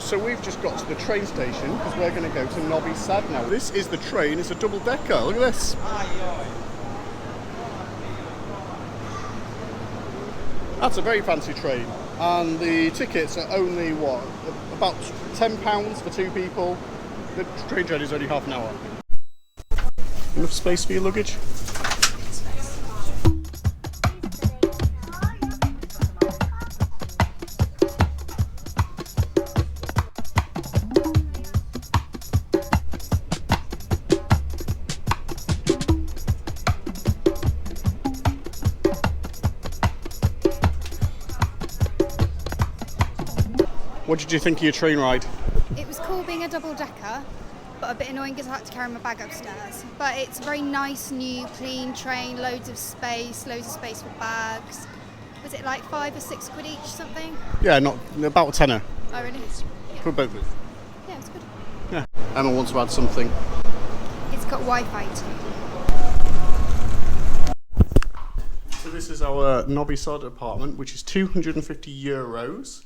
So we've just got to the train station because we're going to go to Novi Sad now. This is the train, it's a double-decker, look at this. That's a very fancy train, and the tickets are only, what, about £10 for 2 people. The train journey is only half an hour. Enough space for your luggage? What did you think of your train ride? It was cool being a double-decker, but a bit annoying because I had to carry my bag upstairs. But it's a very nice, new, clean train, loads of space for bags. Was it like £5 or £6 each, something? Yeah, not about a tenner. Oh, really? Yeah. For both of us. Yeah, it was good. Yeah. Emma wants to add something. It's got Wi-Fi too. So this is our Novi Sad apartment, which is €250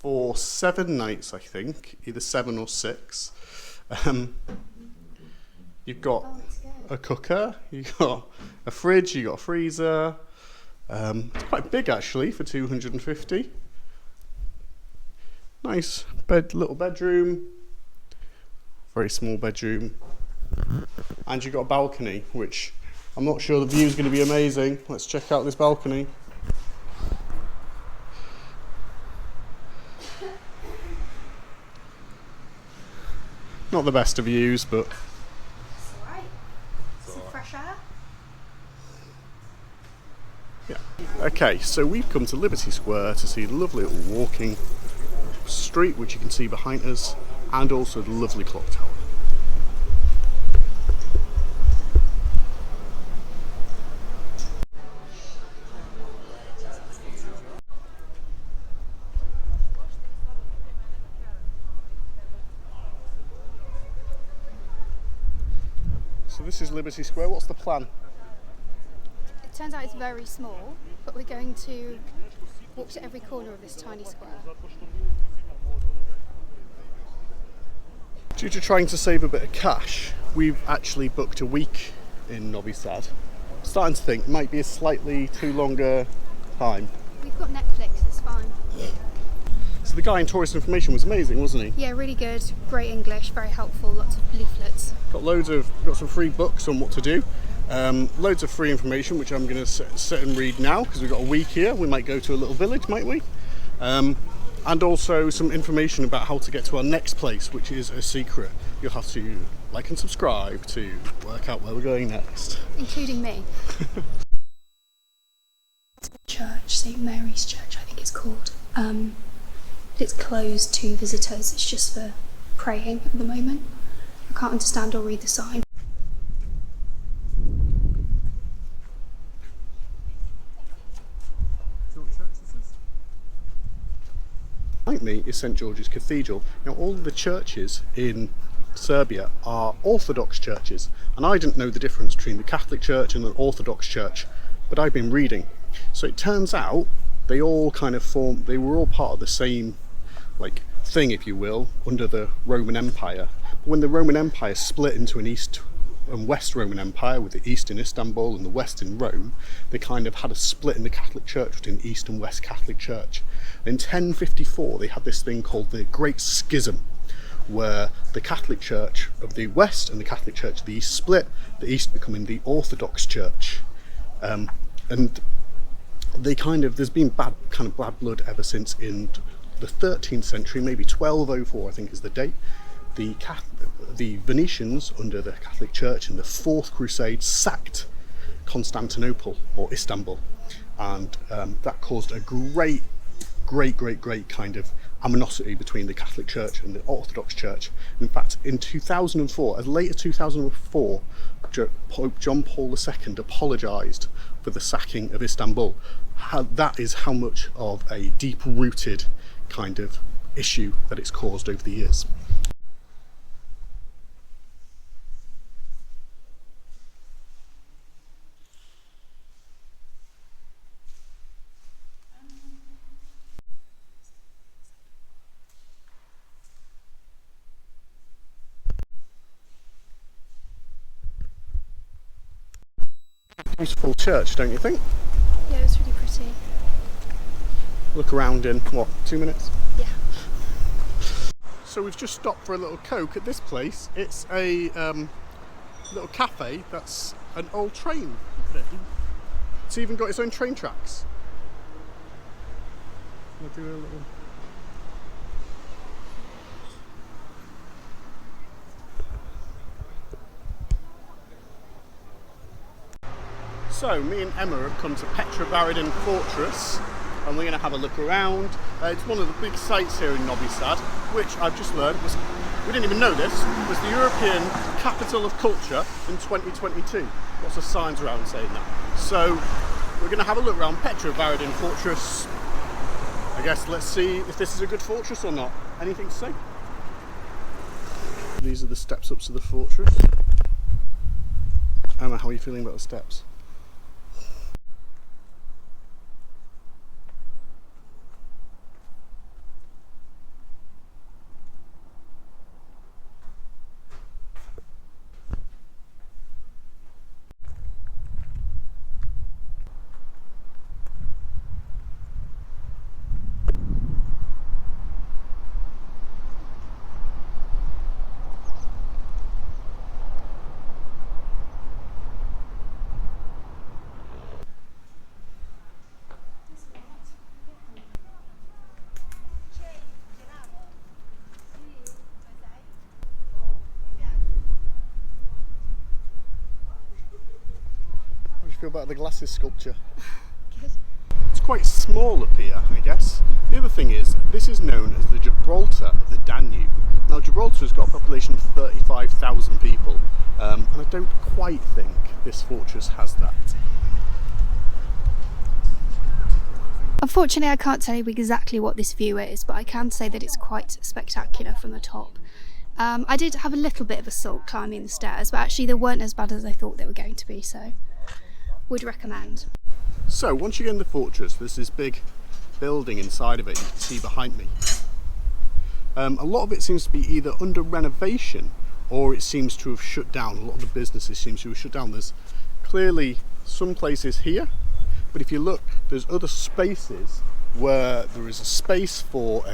for 7 nights, I think, either 7 or 6. You've got a cooker, you've got a fridge, you've got a freezer. It's quite big actually for 250. Nice little bedroom, very small bedroom, and you've got a balcony, which I'm not sure the view is going to be amazing. Let's check out this balcony. Not the best of views, but It's alright. Some fresh air. yeah. Okay, so we've come to Liberty Square to see the lovely little walking street, which you can see behind us, and also the lovely clock tower. So this is Liberty Square. What's the plan? It turns out it's very small, but we're going to walk to every corner of this tiny square. Due to trying to save a bit of cash, we've actually booked a week in Novi Sad. Starting to think it might be a slightly too longer time. We've got Netflix, it's fine. So the guy in tourist information was amazing, wasn't he? Yeah, really good. Great English, very helpful, lots of leaflets. Got some free books on what to do. Loads of free information, which I'm going to sit and read now because we've got a week here. We might go to a little village, might we? And also some information about how to get to our next place, which is a secret. You'll have to like and subscribe to work out where we're going next. Including me. Church, St Mary's Church, I think it's called. It's closed to visitors, it's just for praying at the moment. I can't understand or read the sign. Behind me is St George's Cathedral. Now all the churches in Serbia are Orthodox churches, and I didn't know the difference between the Catholic Church and the Orthodox Church, but I've been reading. So it turns out they all kind of they were all part of the same thing, if you will, under the Roman Empire. But when the Roman Empire split into an East and West Roman Empire, with the East in Istanbul and the West in Rome, they kind of had a split in the Catholic Church between East and West Catholic Church. In 1054 they had this thing called the Great Schism, where the Catholic Church of the West and the Catholic Church of the East split, the East becoming the Orthodox Church. And they there's been bad blood ever since. In the 13th century, maybe 1204 I think is the date, the Venetians under the Catholic Church in the Fourth Crusade sacked Constantinople or Istanbul, and that caused a great kind of animosity between the Catholic Church and the Orthodox Church. In fact, in 2004, as late as 2004, Pope John Paul II apologised for the sacking of Istanbul. That is how much of a deep-rooted kind of issue that it's caused over the years. Beautiful church, don't you think? Yeah, it was really pretty. Look around in, what, 2 minutes? Yeah. So we've just stopped for a little Coke at this place. It's a little cafe that's an old train. It's even got its own train tracks. I'll do a little... So me and Emma have come to Petrovaradin Fortress and we're going to have a look around. It's one of the big sites here in Novi Sad, which I've just learned was, we didn't even know this, was the European Capital of Culture in 2022. Lots of signs around saying that. So we're going to have a look around Petrovaradin Fortress. I guess let's see if this is a good fortress or not. Anything to say? These are the steps up to the fortress. Emma, how are you feeling about the steps? How do you feel about the glasses sculpture? Good. It's quite small up here, I guess. The other thing is, this is known as the Gibraltar of the Danube. Now Gibraltar's got a population of 35,000 people, and I don't quite think this fortress has that. Unfortunately, I can't tell you exactly what this view is, but I can say that it's quite spectacular from the top. I did have a little bit of a sulk climbing the stairs, but actually they weren't as bad as I thought they were going to be, so would recommend. So once you get in the fortress, there's this big building inside of it you can see behind me. A lot of it seems to be either under renovation or it seems to have shut down. A lot of the businesses seem to have shut down. There's clearly some places here, but if you look, there's other spaces where there is a space for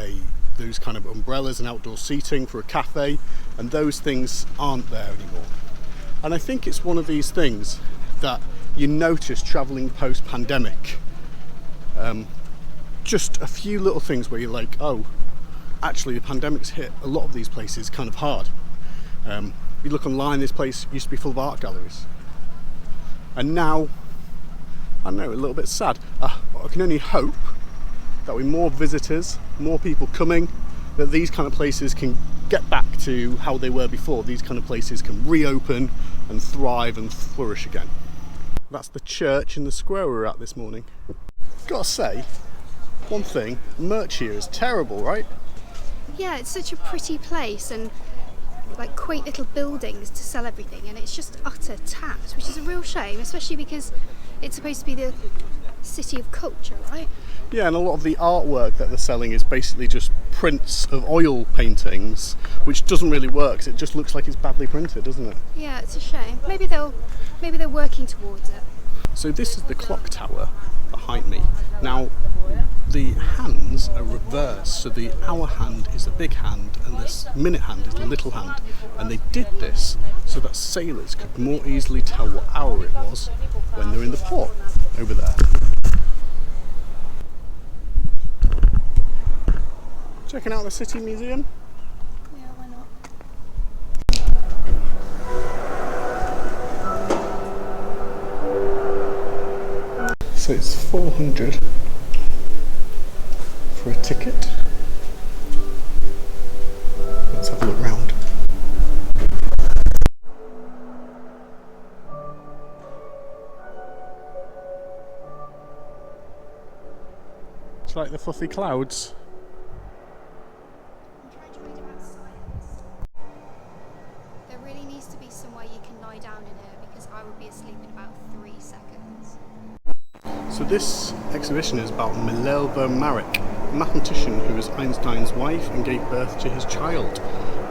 those kind of umbrellas and outdoor seating for a cafe, and those things aren't there anymore. And I think it's one of these things that you notice travelling post-pandemic. Just a few little things where you're like, oh, actually the pandemic's hit a lot of these places kind of hard. You look online, this place used to be full of art galleries. And now, I don't know, a little bit sad. I can only hope that with more visitors, more people coming, that these kind of places can get back to how they were before. These kind of places can reopen and thrive and flourish again. That's the church in the square we were at this morning. Gotta say, one thing, merch here is terrible, right? Yeah, it's such a pretty place and like quaint little buildings to sell everything, and it's just utter tat, which is a real shame, especially because it's supposed to be the city of culture, right? Yeah, and a lot of the artwork that they're selling is basically just prints of oil paintings, which doesn't really work. It just looks like it's badly printed, doesn't it? Yeah, it's a shame. Maybe they're working towards it. So this is the clock tower behind me. Now, the hands are reversed, so the hour hand is a big hand and this minute hand is a little hand. And they did this so that sailors could more easily tell what hour it was when they're in the port over there. Checking out the City Museum. Yeah, why not? So it's 400 for a ticket. Let's have a look round. It's like the fluffy clouds. I'm trying to read about science. There really needs to be somewhere you can lie down in here because I would be asleep in about 3 seconds. So this exhibition is about Mileva Maric, a mathematician who was Einstein's wife and gave birth to his child,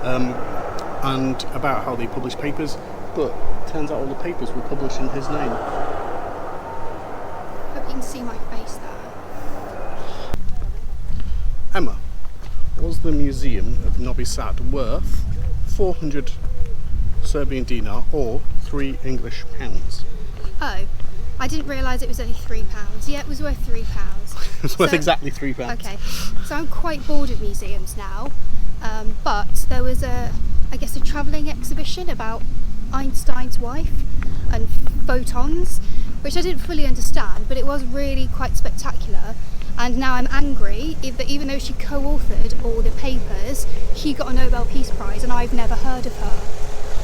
and about how they published papers, but turns out all the papers were published in his name. was the museum of Novi Sad worth 400 Serbian dinar or £3 English. Oh, I didn't realise it was only £3. Yeah, it was worth £3. It's worth exactly £3. Okay, so I'm quite bored of museums now, but there was a travelling exhibition about Einstein's wife and photons, which I didn't fully understand, but it was really quite spectacular. And now I'm angry that even though she co-authored all the papers, she got a Nobel Peace Prize and I've never heard of her.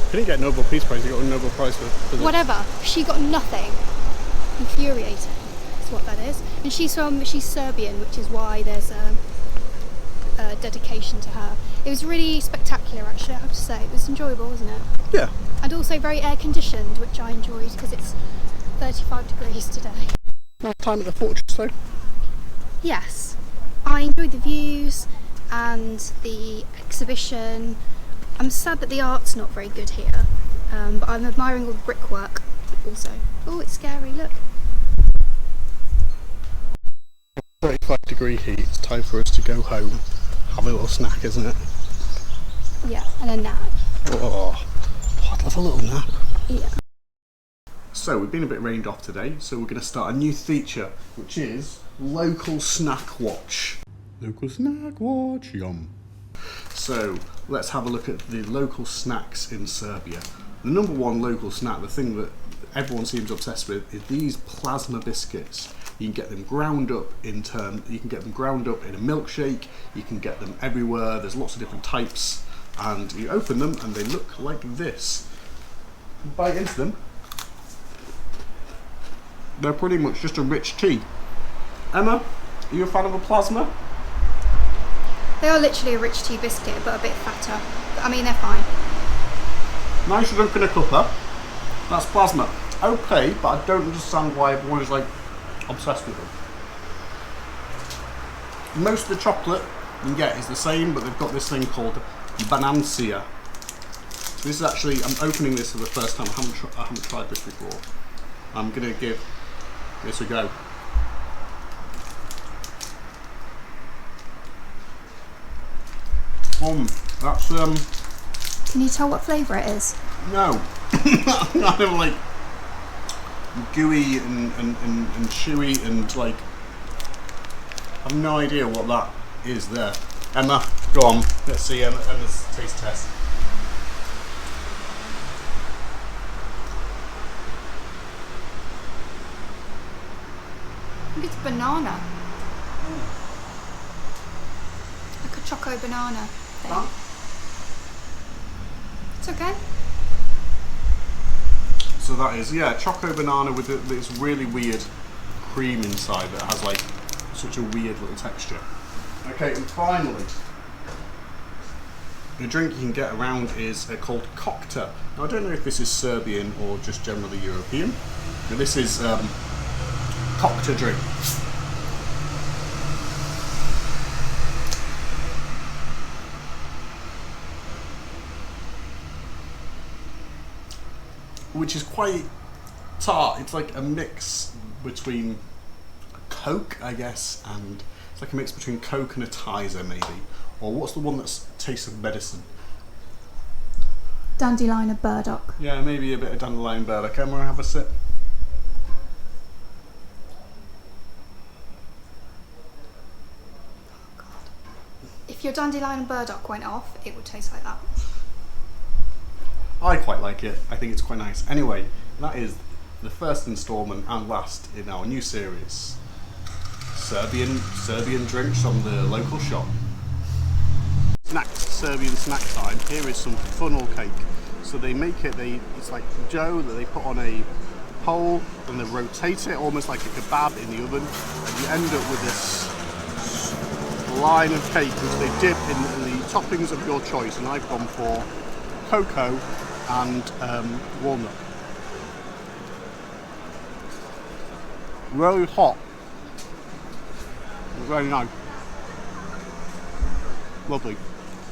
You didn't get a Nobel Peace Prize, you got a Nobel Prize for physics. Whatever, she got nothing. Infuriating, is what that is. And she's Serbian, which is why there's a dedication to her. It was really spectacular, actually, I have to say. It was enjoyable, wasn't it? Yeah. And also very air conditioned, which I enjoyed because it's 35 degrees today. Nice time at the fortress though. Yes, I enjoyed the views and the exhibition. I'm sad that the art's not very good here, but I'm admiring all the brickwork also. Oh, it's scary, look. 35-degree heat, it's time for us to go home. Have a little snack, isn't it? Yeah, and a nap. Oh, I'd love a little nap. Yeah. So we've been a bit rained off today, so we're going to start a new feature, which is Local Snack Watch. Local Snack Watch, yum. So let's have a look at the local snacks in Serbia. The number one local snack, the thing that everyone seems obsessed with, is these plasma biscuits. You can get them ground up you can get them ground up in a milkshake, you can get them everywhere, there's lots of different types, and you open them and they look like this. You bite into them, they're pretty much just a rich tea. Emma, are you a fan of a plasma? They are literally a rich tea biscuit, but a bit fatter. But, I mean, they're fine. Nicer than in a cuppa. That's plasma. Okay, but I don't understand why everyone is like obsessed with them. Most of the chocolate you can get is the same, but they've got this thing called banancia. So this is actually, I'm opening this for the first time. I haven't tried this before. I'm gonna give this a go. That's Can you tell what flavour it is? no. Kind of like gooey and chewy and like I have no idea what that is there. Emma, go on. Let's see Emma's taste test. I think it's banana. Like a choco banana thing. Huh? It's okay. So that is, yeah, choco banana with this really weird cream inside that has like such a weird little texture. Okay, and finally, the drink you can get around is called cocktail. Now I don't know if this is Serbian or just generally European, but this is cocktail drink. Which is quite tart. It's like a mix between Coke, I guess, and it's like a mix between Coke and a Tizer, maybe. Or what's the one that tastes of medicine? Dandelion of burdock. Yeah, maybe a bit of dandelion burdock. Emma, have a sip. Oh God. If your dandelion and burdock went off, it would taste like that. I quite like it. I think it's quite nice. Anyway, that is the first instalment and last in our new series. Serbian drinks from the local shop. Serbian snack time. Here is some funnel cake. So they make it, it's like dough that they put on a pole and they rotate it almost like a kebab in the oven, and you end up with this line of cake which they dip in the toppings of your choice, and I've gone for cocoa and walnut. Really hot. Very nice. Lovely.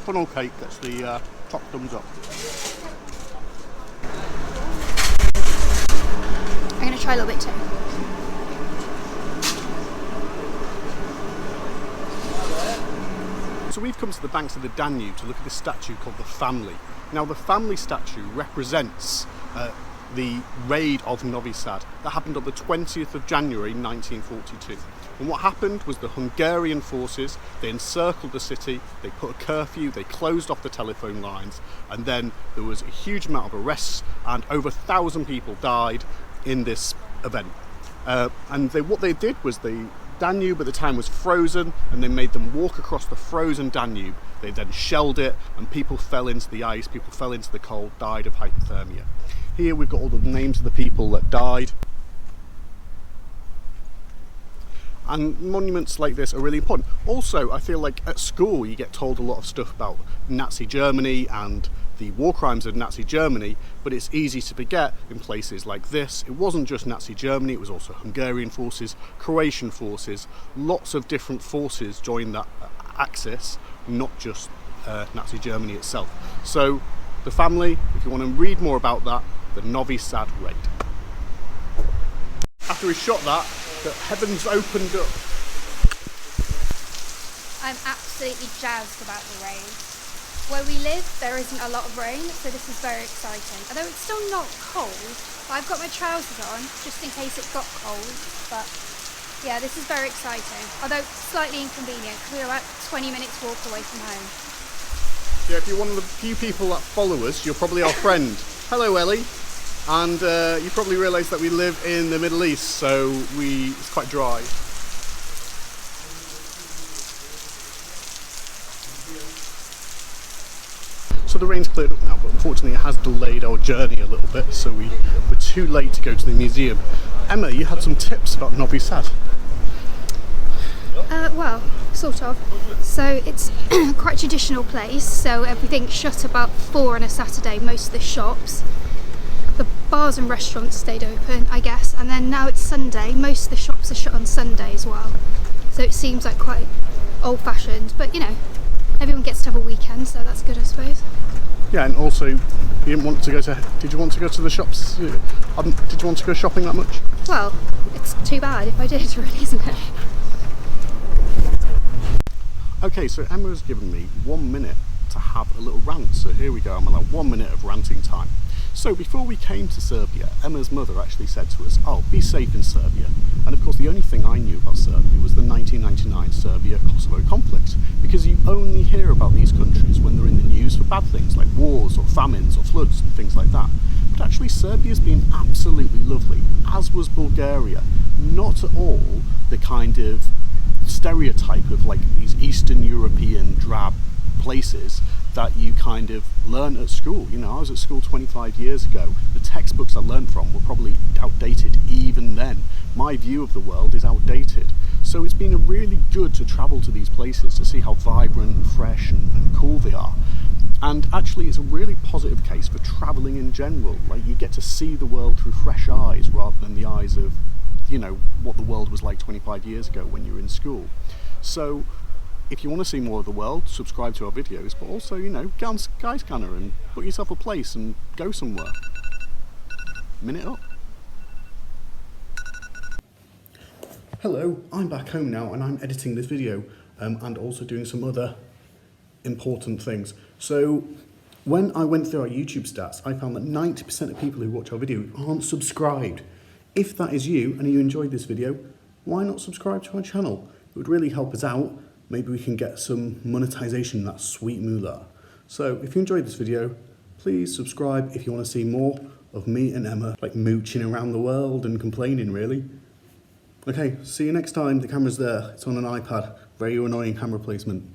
Funnel cake gets the top thumbs up. I'm going to try a little bit too. So we've come to the banks of the Danube to look at this statue called the Family. Now the Family statue represents the raid of Novi Sad that happened on the 20th of January 1942. And what happened was the Hungarian forces, they encircled the city, they put a curfew, they closed off the telephone lines, and then there was a huge amount of arrests and over 1,000 people died in this event. What they did was the Danube at the time was frozen, and they made them walk across the frozen Danube. They then shelled it, and people fell into the ice, people fell into the cold, died of hypothermia. Here we've got all the names of the people that died. And monuments like this are really important. Also, I feel like at school you get told a lot of stuff about Nazi Germany and the war crimes of Nazi Germany, but it's easy to forget in places like this. It wasn't just Nazi Germany, it was also Hungarian forces, Croatian forces, lots of different forces joined that axis, not just Nazi Germany itself. So the Family, if you want to read more about that, the Novi Sad raid. After we shot that, the heavens opened up. I'm absolutely jazzed about the rain. Where we live, there isn't a lot of rain, so this is very exciting. Although it's still not cold, but I've got my trousers on, just in case it got cold. But yeah, this is very exciting. Although slightly inconvenient, because we're about 20 minutes walk away from home. Yeah, if you're one of the few people that follow us, you're probably our friend. Hello, Ellie. And you probably realise that we live in the Middle East, so it's quite dry. So the rain's cleared up now, but unfortunately it has delayed our journey a little bit, so we were too late to go to the museum. Emma, you had some tips about Novi Sad. Well, sort of. So it's quite a traditional place, so everything's shut about 4 on a Saturday, most of the shops. The bars and restaurants stayed open, I guess, and then now it's Sunday, most of the shops are shut on Sunday as well. So it seems like quite old-fashioned, but you know, everyone gets to have a weekend, so that's good, I suppose. Yeah, and also, you didn't want to go to, did you want to go to the shops? Did you want to go shopping that much? Well, it's too bad if I did, really, isn't it? Okay, so Emma has given me 1 minute to have a little rant, so here we go, I'm allowed 1 minute of ranting time. So before we came to Serbia, Emma's mother actually said to us, oh, be safe in Serbia. And of course the only thing I knew about Serbia was the 1999 Serbia-Kosovo conflict, because you only hear about these countries when they're in the news for bad things, like wars or famines or floods and things like that. But actually Serbia's been absolutely lovely, as was Bulgaria. Not at all the kind of stereotype of like these Eastern European drab places that you kind of learn at school. You know, I was at school 25 years ago. The textbooks I learned from were probably outdated even then. My view of the world is outdated. So it's been really good to travel to these places to see how vibrant and fresh and cool they are. And actually it's a really positive case for travelling in general. Like, you get to see the world through fresh eyes rather than the eyes of, you know, what the world was like 25 years ago when you were in school. So if you want to see more of the world, subscribe to our videos, but also, you know, get on Skyscanner and book yourself a place and go somewhere. Minute up. Hello, I'm back home now and I'm editing this video and also doing some other important things. So when I went through our YouTube stats, I found that 90% of people who watch our video aren't subscribed. If that is you and you enjoyed this video, why not subscribe to our channel? It would really help us out. Maybe we can get some monetization, that sweet moolah. So if you enjoyed this video, please subscribe if you want to see more of me and Emma like mooching around the world and complaining, really. Okay, see you next time. The camera's there. It's on an iPad. Very annoying camera placement.